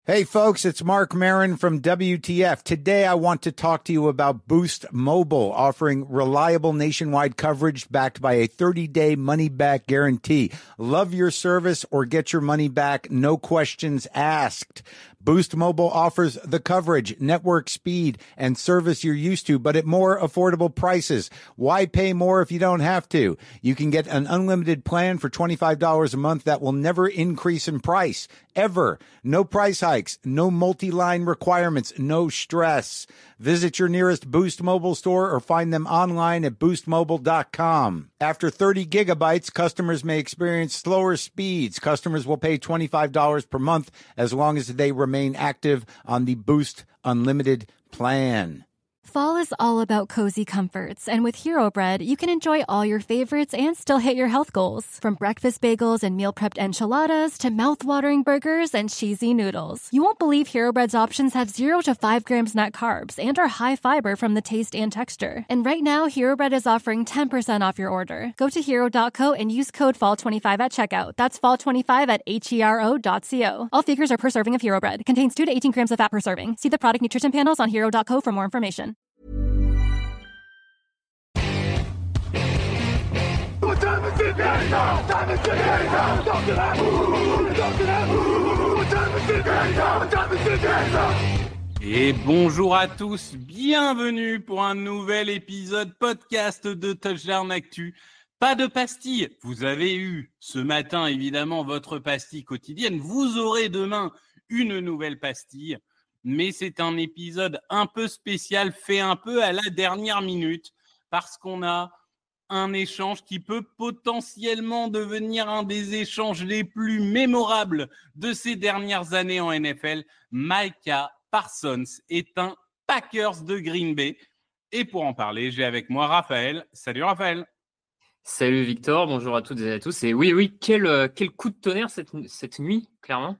Hey folks, it's Mark Marin from WTF. Today I want to talk to you about Boost Mobile, offering reliable nationwide coverage backed by a 30-day money-back guarantee. Love your service or get your money back, no questions asked. Boost Mobile offers the coverage, network speed, and service you're used to, but at more affordable prices. Why pay more if you don't have to? You can get an unlimited plan for $25 a month that will never increase in price, ever. No price hikes, no multi-line requirements, no stress. Visit your nearest Boost Mobile store or find them online at boostmobile.com. After 30 gigabytes, customers may experience slower speeds. Customers will pay $25 per month as long as they remain active on the Boost Unlimited plan. Fall is all about cozy comforts, and with Hero Bread, you can enjoy all your favorites and still hit your health goals. From breakfast bagels and meal-prepped enchiladas to mouth-watering burgers and cheesy noodles. You won't believe Hero Bread's options have 0 to 5 grams net carbs and are high fiber from the taste and texture. And right now, Hero Bread is offering 10% off your order. Go to hero.co and use code FALL25 at checkout. That's FALL25 at hero.co. All figures are per serving of Hero Bread. Contains 2 to 18 grams of fat per serving. See the product nutrition panels on hero.co for more information. Et bonjour à tous, bienvenue pour un nouvel épisode podcast de Touchdown Actu. Pas de pastille, vous avez eu ce matin évidemment votre pastille quotidienne, vous aurez demain une nouvelle pastille, mais c'est un épisode un peu spécial, fait un peu à la dernière minute, parce qu'on a un échange qui peut potentiellement devenir un des échanges les plus mémorables de ces dernières années en NFL. Micah Parsons est un Packers de Green Bay. Et pour en parler, j'ai avec moi Raphaël. Salut Raphaël. Salut Victor, bonjour à toutes et à tous. Et oui, quel coup de tonnerre cette nuit, clairement.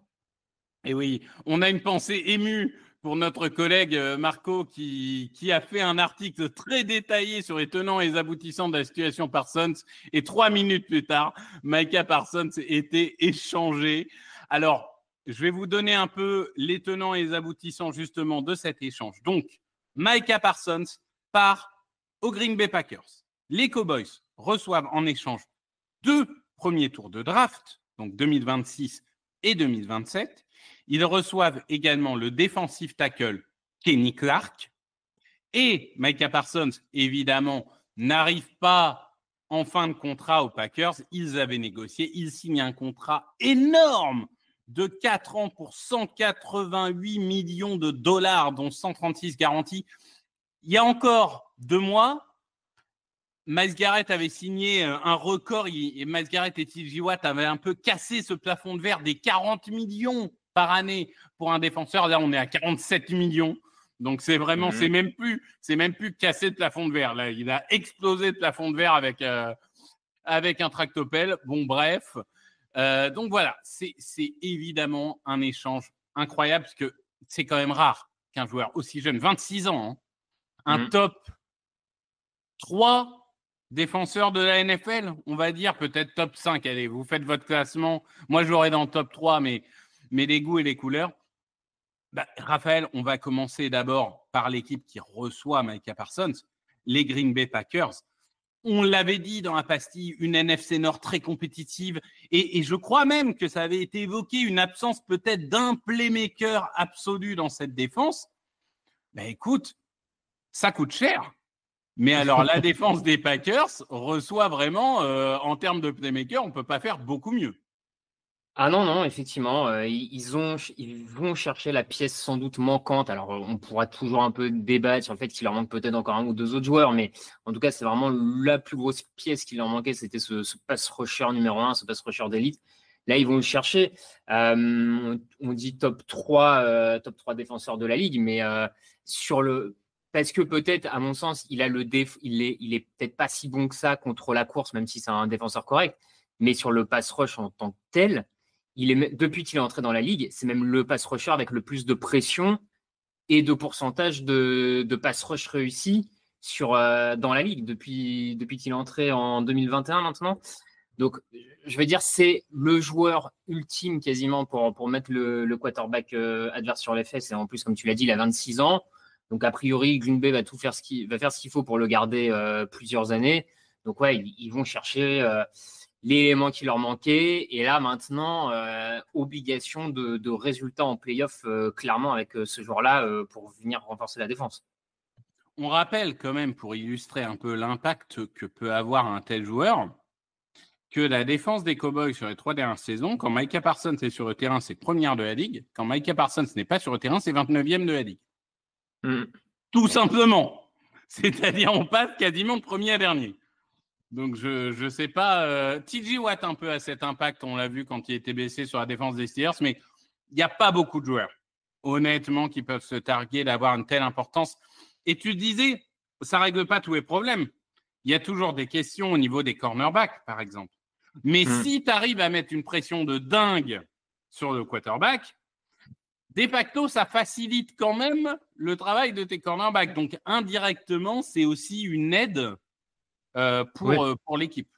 Et oui, on a une pensée émue pour notre collègue Marco qui a fait un article très détaillé sur les tenants et les aboutissants de la situation Parsons. Et 3 minutes plus tard, Micah Parsons était échangé. Alors, je vais vous donner un peu les tenants et les aboutissants justement de cet échange. Donc, Micah Parsons part aux Green Bay Packers. Les Cowboys reçoivent en échange 2 premiers tours de draft, donc 2026 et 2027. Ils reçoivent également le defensive tackle Kenny Clark. Et Micah Parsons, évidemment, n'arrive pas en fin de contrat aux Packers. Ils avaient négocié. Ils signent un contrat énorme de 4 ans pour 188 millions de dollars, dont 136 garantis. Il y a encore 2 mois, Myles Garrett avait signé un record. Et Myles Garrett et TJ Watt avaient un peu cassé ce plafond de verre des 40 millions par année pour un défenseur. Là, on est à 47 millions. Donc, c'est vraiment, c'est même plus casser le plafond de verre. Là, il a explosé le plafond de verre avec un tractopelle. Bon, bref. Donc, voilà, c'est évidemment un échange incroyable parce que c'est quand même rare qu'un joueur aussi jeune, 26 ans, un top 3 défenseur de la NFL, on va dire, peut-être top 5. Allez, vous faites votre classement. Moi, j'aurais dans le top 3, mais les goûts et les couleurs. Raphaël, on va commencer d'abord par l'équipe qui reçoit Micah Parsons, les Green Bay Packers. On l'avait dit dans la pastille, une NFC Nord très compétitive et je crois même que ça avait été évoqué, une absence peut-être d'un playmaker absolu dans cette défense. Écoute, ça coûte cher. Mais alors, la défense des Packers reçoit vraiment, en termes de playmaker, on ne peut pas faire beaucoup mieux. Ah non, effectivement, ils vont chercher la pièce sans doute manquante. Alors, on pourra toujours un peu débattre sur le fait qu'il leur manque peut-être encore 1 ou 2 autres joueurs, mais en tout cas, c'est vraiment la plus grosse pièce qui leur manquait, c'était ce pass rusher numéro 1, ce pass rusher d'élite. Là, ils vont le chercher. On dit top 3 défenseurs de la ligue, mais parce que peut-être, à mon sens, il est peut-être pas si bon que ça contre la course, même si c'est un défenseur correct, mais sur le pass rush en tant que tel, depuis qu'il est entré dans la ligue, c'est même le pass rusher avec le plus de pression et de pourcentage de pass rush réussi dans la ligue depuis qu'il est entré en 2021 maintenant. Donc, je veux dire, c'est le joueur ultime quasiment pour mettre le quarterback adverse sur les fesses. Et en plus, comme tu l'as dit, il a 26 ans. Donc, a priori, Green Bay va faire ce qu'il faut pour le garder plusieurs années. Donc, ouais, ils vont chercher l'élément qui leur manquait. Et là, maintenant, obligation de résultats en playoff, clairement, avec ce joueur-là pour venir renforcer la défense. On rappelle quand même, pour illustrer un peu l'impact que peut avoir un tel joueur, que la défense des Cowboys sur les 3 dernières saisons, quand Micah Parsons est sur le terrain, c'est première de la ligue. Quand Micah Parsons n'est pas sur le terrain, c'est 29e de la ligue. Tout simplement. C'est-à-dire, on passe quasiment de premier à dernier. Donc, je ne sais pas. TJ Watt un peu à cet impact, on l'a vu quand il était blessé sur la défense des Steelers, mais il n'y a pas beaucoup de joueurs, honnêtement, qui peuvent se targuer d'avoir une telle importance. Et tu disais, ça ne règle pas tous les problèmes. Il y a toujours des questions au niveau des cornerbacks, par exemple. Mais si tu arrives à mettre une pression de dingue sur le quarterback, de facto, ça facilite quand même le travail de tes cornerbacks. Donc, indirectement, c'est aussi une aide pour l'équipe.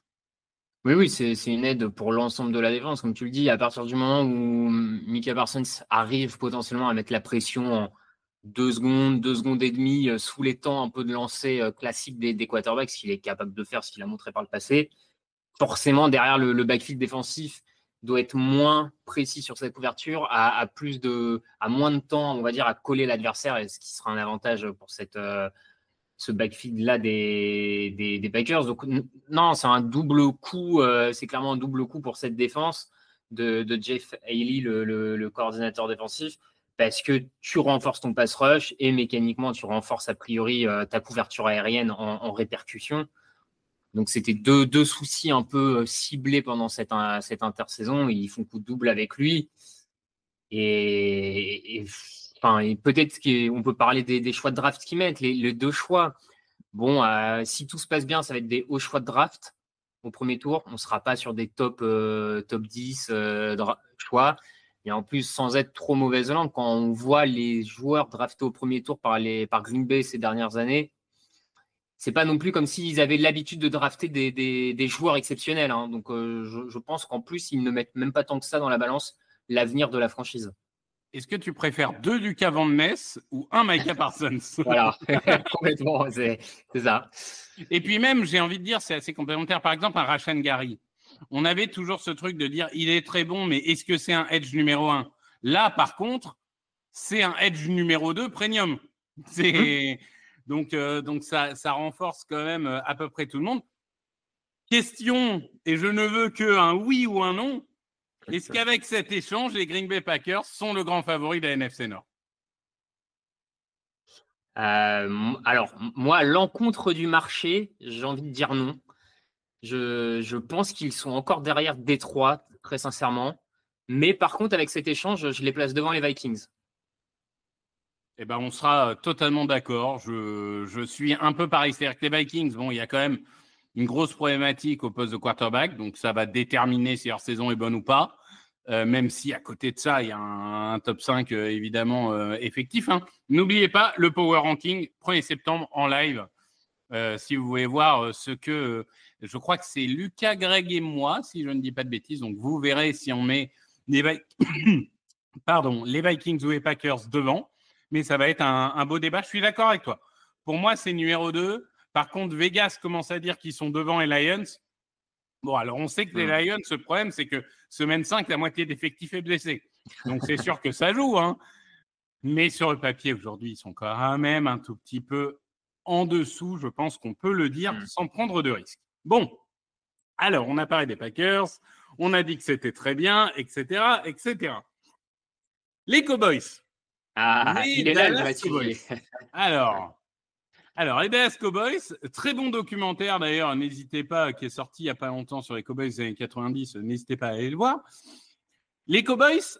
Oui, c'est une aide pour l'ensemble de la défense. Comme tu le dis, à partir du moment où Micah Parsons arrive potentiellement à mettre la pression en 2 secondes et demie, sous les temps un peu de lancer classique des quarterbacks, ce qu'il est capable de faire, ce qu'il a montré par le passé, forcément, derrière le backfield défensif doit être moins précis sur cette couverture, à moins de temps, on va dire, à coller l'adversaire, et ce qui sera un avantage pour ce backfield-là des Packers. Donc, non, c'est un double coup. C'est clairement un double coup pour cette défense de Jeff Haley, le coordinateur défensif, parce que tu renforces ton pass rush et mécaniquement, tu renforces a priori ta couverture aérienne en répercussion. Donc, c'était deux soucis un peu ciblés pendant cette intersaison. Ils font coup de double avec lui. Et peut-être qu'on peut parler des choix de draft qu'ils mettent, les 2 choix. Bon, si tout se passe bien, ça va être des hauts choix de draft au premier tour. On ne sera pas sur des top 10 choix. Et en plus, sans être trop mauvaise langue, quand on voit les joueurs draftés au premier tour par Green Bay ces dernières années, c'est pas non plus comme s'ils avaient l'habitude de drafter des joueurs exceptionnels. Hein. Donc, je pense qu'en plus, ils ne mettent même pas tant que ça dans la balance l'avenir de la franchise. Est-ce que tu préfères 2 Lucas Van Ness ou 1 Micah Parsons? Voilà, complètement, c'est ça. Et puis même, j'ai envie de dire, c'est assez complémentaire. Par exemple, un Rashan Gary. On avait toujours ce truc de dire, il est très bon, mais est-ce que c'est un edge numéro 1? Là, par contre, c'est un edge numéro 2 premium. Donc ça renforce quand même à peu près tout le monde. Question, et je ne veux qu'un oui ou un non. Est-ce qu'avec cet échange, les Green Bay Packers sont le grand favori de la NFC Nord? Alors, moi, à l'encontre du marché, j'ai envie de dire non. Je pense qu'ils sont encore derrière Détroit, très sincèrement. Mais par contre, avec cet échange, je les place devant les Vikings. Eh ben, on sera totalement d'accord. Je suis un peu pareil. C'est-à-dire que les Vikings, bon, il y a quand même une grosse problématique au poste de quarterback. Donc, ça va déterminer si leur saison est bonne ou pas. Même si à côté de ça, il y a un top 5 évidemment effectif. Hein. N'oubliez pas le Power Ranking, 1er septembre en live. Si vous voulez voir ce que… je crois que c'est Lucas, Greg et moi, si je ne dis pas de bêtises. Donc, vous verrez si on met les Vikings ou les Packers devant. Mais ça va être un beau débat. Je suis d'accord avec toi. Pour moi, c'est numéro 2. Par contre, Vegas commence à dire qu'ils sont devant les Lions. Bon, alors on sait que les Lions, ce problème, c'est que semaine 5, la moitié d'effectifs est blessée. Donc, c'est sûr que ça joue. Hein. Mais sur le papier, aujourd'hui, ils sont quand même un tout petit peu en dessous. Je pense qu'on peut le dire sans prendre de risques. Bon, alors, on a parlé des Packers. On a dit que c'était très bien, etc., etc. Les Cowboys. Il est là, le Cowboys. Alors, les Dallas Cowboys, très bon documentaire d'ailleurs, n'hésitez pas, qui est sorti il n'y a pas longtemps sur les Cowboys des années 90, n'hésitez pas à aller le voir. Les Cowboys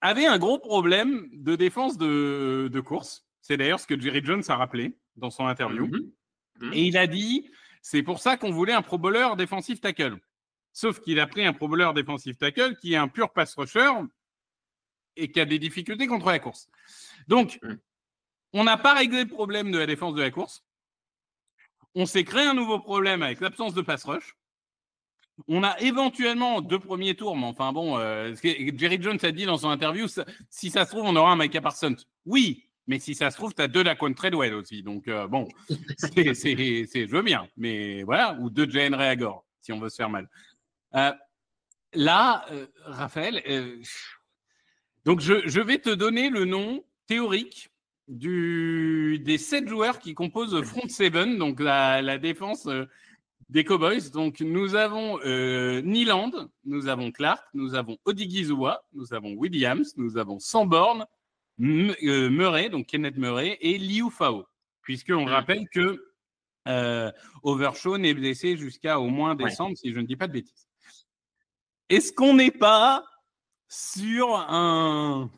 avaient un gros problème de défense de course. C'est d'ailleurs ce que Jerry Jones a rappelé dans son interview. Et il a dit, c'est pour ça qu'on voulait un pro bowler défensif tackle. Sauf qu'il a pris un pro bowler défensif tackle qui est un pur pass rusher et qui a des difficultés contre la course. Donc, on n'a pas réglé le problème de la défense de la course. On s'est créé un nouveau problème avec l'absence de pass rush. On a éventuellement 2 premiers tours, mais enfin bon, ce que Jerry Jones a dit dans son interview, si ça se trouve, on aura un Micah Parsons. Oui, mais si ça se trouve, tu as 2 Laquan Treadwell aussi. Donc bon, je veux bien, mais voilà, ou 2 Jalen Reagor, si on veut se faire mal. Là, Raphaël, donc je vais te donner le nom théorique des 7 joueurs qui composent le front 7, donc la défense des Cowboys. Donc nous avons Nyland, nous avons Clark, nous avons Odighizuwa, nous avons Williams, nous avons Sanborn, Murray, donc Kenneth Murray, et Liu Fao, puisqu'on rappelle que Overshawn est blessé jusqu'à au moins décembre, si je ne dis pas de bêtises. Est-ce qu'on n'est pas sur un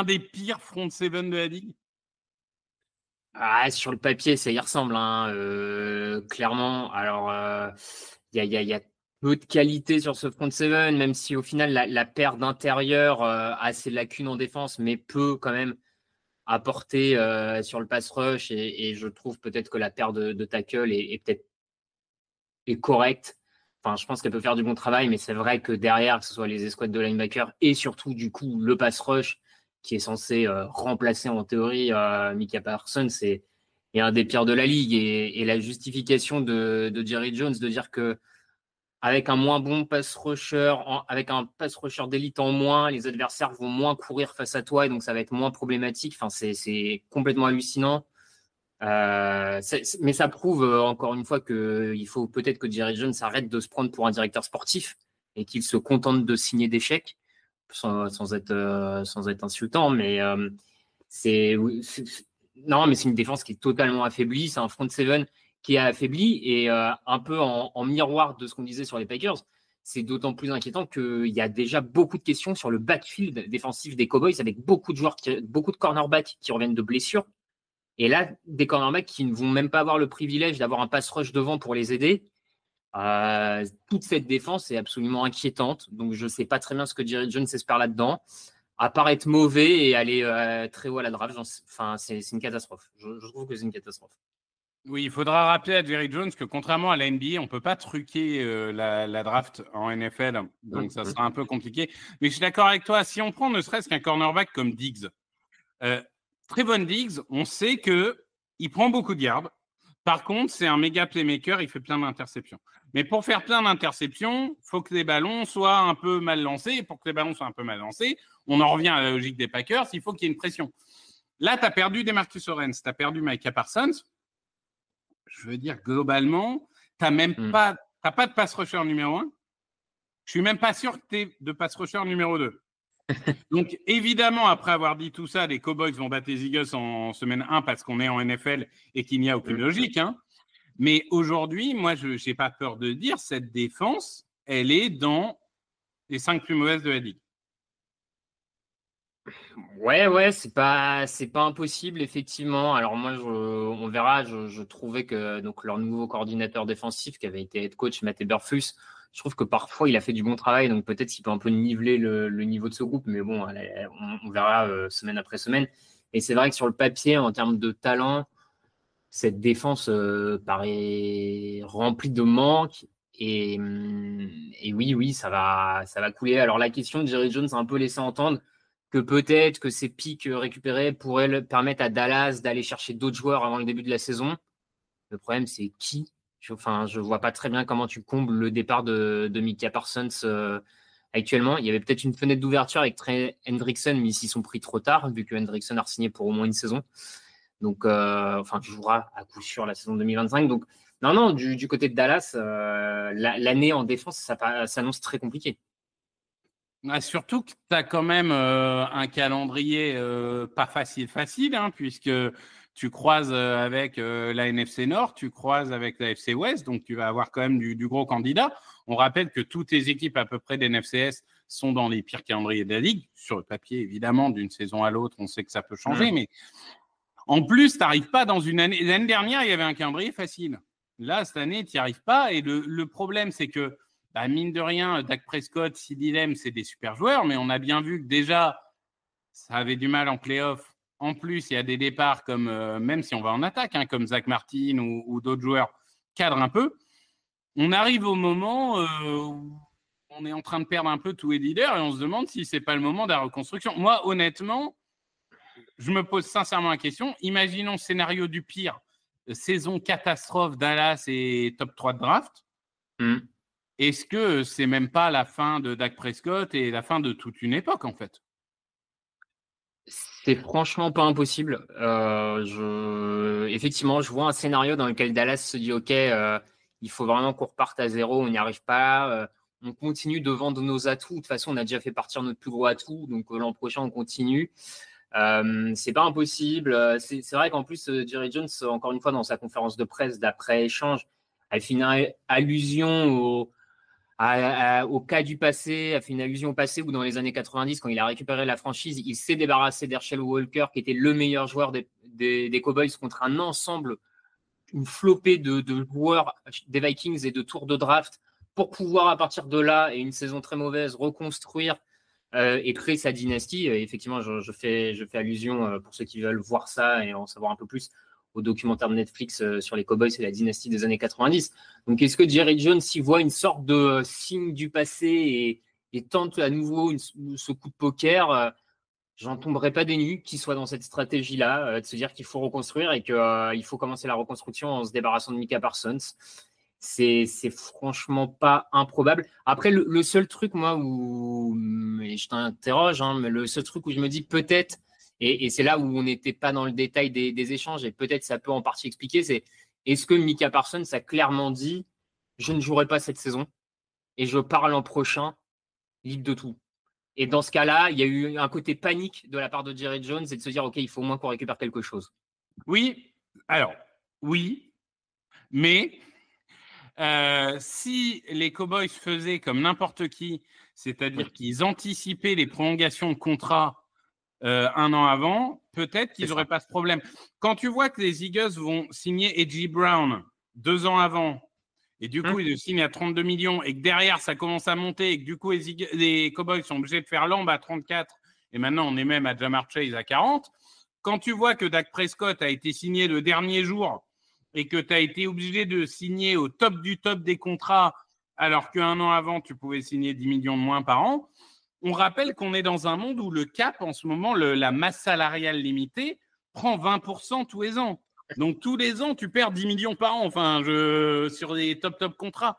des pires front 7 de la ligue? Sur le papier, ça y ressemble, clairement. Alors, il y a peu de qualité sur ce front 7, même si au final, la paire d'intérieur a ses lacunes en défense, mais peut quand même apporter sur le pass rush. Et je trouve peut-être que la paire de tackle est peut-être correcte. Enfin, je pense qu'elle peut faire du bon travail, mais c'est vrai que derrière, que ce soit les escouades de linebacker et surtout, du coup, le pass rush qui est censé remplacer en théorie Micah Parsons, c'est un des pires de la ligue. Et la justification de Jerry Jones de dire que avec un moins bon pass rusher, avec un pass rusher d'élite en moins, les adversaires vont moins courir face à toi et donc ça va être moins problématique. Enfin, c'est complètement hallucinant. Mais ça prouve encore une fois qu'il faut peut-être que Jerry Jones arrête de se prendre pour un directeur sportif et qu'il se contente de signer des chèques sans être insultant, mais c'est une défense qui est totalement affaiblie. C'est un front 7 qui est affaibli et un peu en miroir de ce qu'on disait sur les Packers. C'est d'autant plus inquiétant qu'il y a déjà beaucoup de questions sur le backfield défensif des Cowboys avec beaucoup de cornerbacks qui reviennent de blessures. Et là, des cornerbacks qui ne vont même pas avoir le privilège d'avoir un pass rush devant pour les aider. Toute cette défense est absolument inquiétante. Donc, je ne sais pas très bien ce que Jerry Jones espère là-dedans. À part être mauvais et aller très haut à la draft, c'est une catastrophe. Je trouve que c'est une catastrophe. Oui, il faudra rappeler à Jerry Jones que contrairement à la NBA, on ne peut pas truquer la draft en NFL. Donc, ça sera un peu compliqué. Mais je suis d'accord avec toi. Si on prend ne serait-ce qu'un cornerback comme Diggs, Trevon Diggs, on sait qu'il prend beaucoup de yards. Par contre, c'est un méga playmaker, il fait plein d'interceptions. Mais pour faire plein d'interceptions, il faut que les ballons soient un peu mal lancés. Et pour que les ballons soient un peu mal lancés, on en revient à la logique des Packers, il faut qu'il y ait une pression. Là, tu as perdu DeMarcus Lawrence, tu as perdu Micah Parsons. Je veux dire, globalement, tu n'as même pas de pass rusher numéro 1. Je suis même pas sûr que tu aies de pass rusher numéro 2. Donc, évidemment, après avoir dit tout ça, les Cowboys vont battre les Eagles en semaine 1 parce qu'on est en NFL et qu'il n'y a aucune logique. Hein. Mais aujourd'hui, moi, je n'ai pas peur de dire, cette défense, elle est dans les 5 plus mauvaises de la ligue. Ouais, c'est pas impossible, effectivement. Alors moi, on verra. Je trouvais que donc leur nouveau coordinateur défensif, qui avait été head coach, Matt Eberflus, je trouve que parfois il a fait du bon travail. Donc peut-être qu'il peut un peu niveler le niveau de ce groupe, mais bon, on verra semaine après semaine. Et c'est vrai que sur le papier, en termes de talent, cette défense paraît remplie de manques. Et oui, ça va couler. Alors la question de Jerry Jones a un peu laissé entendre que peut-être que ces pics récupérés pourraient permettre à Dallas d'aller chercher d'autres joueurs avant le début de la saison. Le problème, c'est qui ? Je ne vois pas très bien comment tu combles le départ de Micah Parsons actuellement. Il y avait peut-être une fenêtre d'ouverture avec Trey Hendrickson, mais ils s'y sont pris trop tard, vu que Hendrickson a signé pour au moins une saison. Donc, tu joueras à coup sûr la saison 2025. Donc, non, du côté de Dallas, l'année en défense, ça s'annonce très compliqué. Surtout que tu as quand même un calendrier pas facile, hein, puisque tu croises avec la NFC Nord, tu croises avec la FC West, donc tu vas avoir quand même du gros candidat. On rappelle que toutes les équipes à peu près d'NFCS sont dans les pires calendriers de la Ligue. Sur le papier, évidemment, d'une saison à l'autre, on sait que ça peut changer, mais en plus, tu n'arrives pas dans une année. L'année dernière, il y avait un calendrier facile. Là, cette année, tu n'y arrives pas. Et le problème, c'est que mine de rien, Dak Prescott, CeeDee Lamb, c'est des super joueurs, mais on a bien vu que déjà, ça avait du mal en play-off. En plus, il y a des départs comme, même si on va en attaque, hein, comme Zach Martin ou d'autres joueurs cadrent un peu. on arrive au moment où on est en train de perdre un peu tous les leaders et on se demande si c'est pas le moment de la reconstruction. Moi, honnêtement, je me pose sincèrement la question. Imaginons le scénario du pire, saison catastrophe, Dallas et top 3 de draft. Est-ce que c'est même pas la fin de Dak Prescott et la fin de toute une époque, en fait? C'est franchement pas impossible. Effectivement, je vois un scénario dans lequel Dallas se dit OK, il faut vraiment qu'on reparte à zéro, on n'y arrive pas. On continue de vendre nos atouts. De toute façon, on a déjà fait partir notre plus gros atout, donc l'an prochain, on continue. C'est pas impossible. C'est vrai qu'en plus, Jerry Jones, encore une fois, dans sa conférence de presse d'après-échange, a fait une allusion au cas du passé, a fait une allusion au passé où dans les années 90, quand il a récupéré la franchise, il s'est débarrassé d'Herschel Walker, qui était le meilleur joueur des Cowboys contre un ensemble, une flopée de joueurs des Vikings et de tours de draft pour pouvoir, à partir de là, et une saison très mauvaise, reconstruire et créer sa dynastie. Effectivement, je fais allusion, pour ceux qui veulent voir ça et en savoir un peu plus, au documentaire de Netflix sur les Cowboys et la dynastie des années 90. Donc, est-ce que Jerry Jones y voit une sorte de signe du passé et tente à nouveau ce coup de poker? J'en tomberai pas des nues qu'il soit dans cette stratégie-là, de se dire qu'il faut reconstruire et qu'il faut commencer la reconstruction en se débarrassant de Micah Parsons. C'est franchement pas improbable. Après, le seul truc, moi, et je t'interroge, mais le seul truc où je me dis peut-être, et c'est là où on n'était pas dans le détail des échanges, et peut-être ça peut en partie expliquer, c'est est-ce que Micah Parsons a clairement dit je ne jouerai pas cette saison et je pars l'an prochain libre de tout. Et dans ce cas-là, il y a eu un côté panique de la part de Jerry Jones et de se dire ok, il faut au moins qu'on récupère quelque chose. Oui, alors, oui, mais si les Cowboys faisaient comme n'importe qui, c'est-à-dire qu'ils anticipaient les prolongations de contrat un an avant, peut-être qu'ils n'auraient pas ce problème. Quand tu vois que les Eagles vont signer A.J. Brown 2 ans avant, et du coup, ils le signent à 32 millions, et que derrière, ça commence à monter, et que du coup, les Cowboys sont obligés de faire lambe à 34, et maintenant, on est même à Ja'Marr Chase à 40. Quand tu vois que Dak Prescott a été signé le dernier jour, et que tu as été obligé de signer au top du top des contrats, alors qu'un an avant, tu pouvais signer 10 millions de moins par an, on rappelle qu'on est dans un monde où le cap, en ce moment, la masse salariale limitée, prend 20% tous les ans. Donc, tous les ans, tu perds 10 millions par an, sur des top contrats.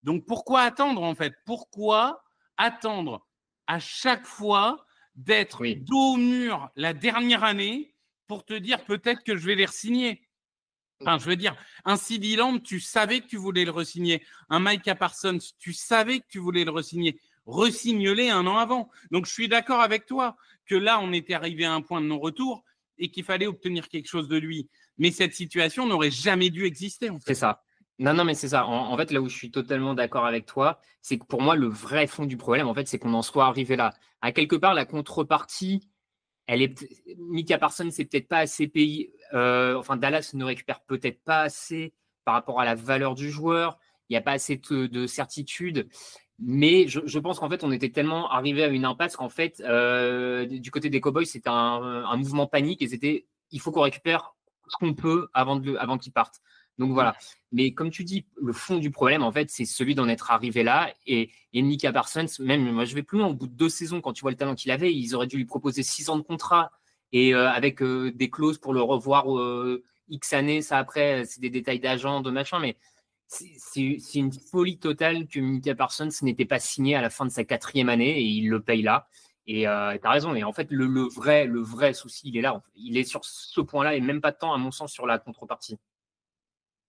Donc, pourquoi attendre, en fait? Pourquoi attendre à chaque fois d'être dos au mur la dernière année pour te dire peut-être que je vais les re-signer? Enfin, je veux dire, un CeeDee Lamb, tu savais que tu voulais le re-signer. Un Micah Parsons, tu savais que tu voulais le re-signer. Re-signe-les un an avant. Donc, je suis d'accord avec toi que là, on était arrivé à un point de non-retour et qu'il fallait obtenir quelque chose de lui. Mais cette situation n'aurait jamais dû exister, en fait. C'est ça. Non, mais c'est ça. En fait, là où je suis totalement d'accord avec toi, c'est que pour moi, le vrai fond du problème, en fait, c'est qu'on en soit arrivé là. À quelque part, la contrepartie, Micah Parsons, c'est peut-être pas assez payé. Dallas ne récupère peut-être pas assez par rapport à la valeur du joueur. Il n'y a pas assez de certitude. Mais je pense qu'en fait, on était tellement arrivé à une impasse qu'en fait, du côté des Cowboys, c'était un mouvement panique et c'était il faut qu'on récupère ce qu'on peut avant qu'ils partent. Donc voilà. Mais comme tu dis, le fond du problème, en fait, c'est celui d'en être arrivé là. Et Micah Parsons, même moi, je vais plus loin. Au bout de 2 saisons, quand tu vois le talent qu'il avait, ils auraient dû lui proposer 6 ans de contrat et avec des clauses pour le revoir X années. Ça, après, c'est des détails d'agent, de machin. Mais c'est une folie totale que Micah Parsons n'était pas signé à la fin de sa 4e année et il le paye là. Et tu as raison. Et en fait, le vrai souci, il est là. Il est sur ce point-là et même pas tant, à mon sens, sur la contrepartie.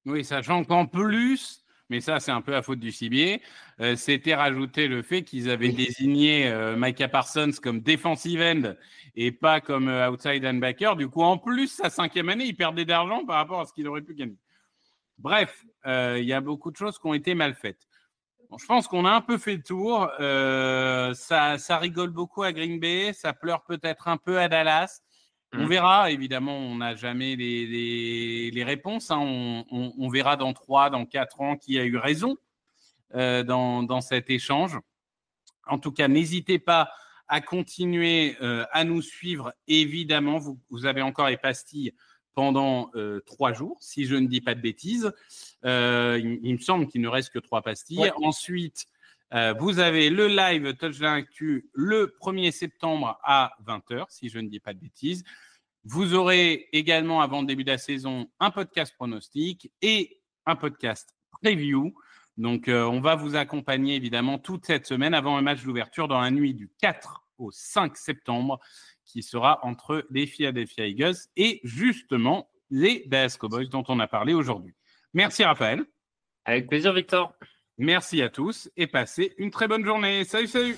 Oui, sachant qu'en plus, mais ça, c'est un peu la faute du cibier, c'était rajouté le fait qu'ils avaient désigné Micah Parsons comme defensive end et pas comme outside linebacker. Du coup, en plus, sa 5e année, il perdait d'argent par rapport à ce qu'il aurait pu gagner. Bref, il y a beaucoup de choses qui ont été mal faites. Bon, je pense qu'on a un peu fait le tour. Ça rigole beaucoup à Green Bay, ça pleure peut-être un peu à Dallas. On verra, évidemment, on n'a jamais les réponses. Hein. On verra dans 3, dans 4 ans qui a eu raison dans cet échange. En tout cas, n'hésitez pas à continuer à nous suivre. Évidemment, vous avez encore les pastilles pendant 3 jours, si je ne dis pas de bêtises. Il me semble qu'il ne reste que 3 pastilles. Ouais. Ensuite, vous avez le live Touchdown Actu le 1er septembre à 20h, si je ne dis pas de bêtises. Vous aurez également, avant le début de la saison, un podcast pronostic et un podcast preview. Donc, on va vous accompagner évidemment toute cette semaine avant un match d'ouverture dans la nuit du 4 au 5 septembre qui sera entre les Philadelphia Eagles et justement les Dallas Cowboys dont on a parlé aujourd'hui. Merci Raphaël. Avec plaisir Victor. Merci à tous et passez une très bonne journée. Salut, salut.